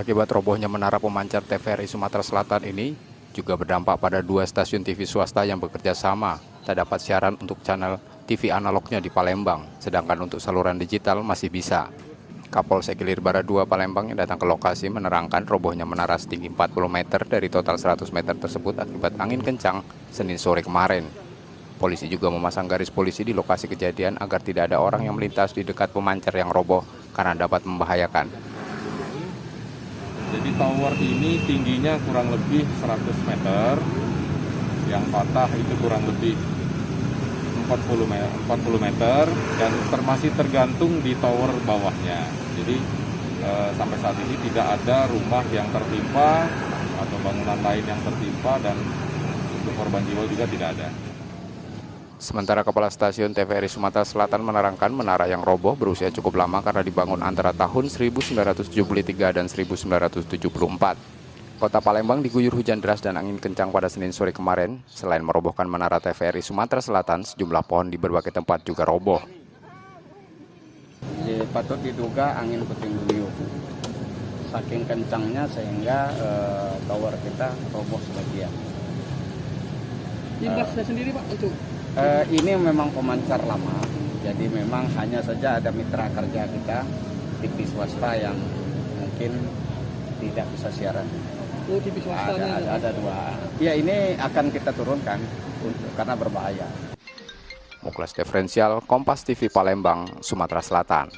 Akibat robohnya menara pemancar TVRI Sumatera Selatan ini juga berdampak pada 2 stasiun TV swasta yang bekerja sama. Tak dapat siaran untuk channel TV analognya di Palembang, sedangkan untuk saluran digital masih bisa. Kapolsek Ilir Barat 2 Palembang yang datang ke lokasi menerangkan robohnya menara setinggi 40 meter dari total 100 meter tersebut akibat angin kencang Senin sore kemarin. Polisi juga memasang garis polisi di lokasi kejadian agar tidak ada orang yang melintas di dekat pemancar yang roboh karena dapat membahayakan. Jadi tower ini tingginya kurang lebih 100 meter, yang patah itu kurang lebih 40 meter, dan masih tergantung di tower bawahnya. Jadi sampai saat ini tidak ada rumah yang tertimpa atau bangunan lain yang tertimpa, dan untuk korban jiwa juga tidak ada. Sementara Kepala Stasiun TVRI Sumatera Selatan menerangkan menara yang roboh berusia cukup lama karena dibangun antara tahun 1973 dan 1974. Kota Palembang diguyur hujan deras dan angin kencang pada Senin sore kemarin. Selain merobohkan menara TVRI Sumatera Selatan, sejumlah pohon di berbagai tempat juga roboh. Patut diduga angin puting beliung. Saking kencangnya sehingga tower kita roboh sebagian. Imbasnya sendiri Pak untuk? Ini memang pemancar lama, jadi memang hanya saja ada mitra kerja kita TV swasta yang mungkin tidak bisa siaran. Oh, TV swasta ada 2. Ya, ini akan kita turunkan karena berbahaya. Muklas Diferensial, Kompas TV Palembang, Sumatera Selatan.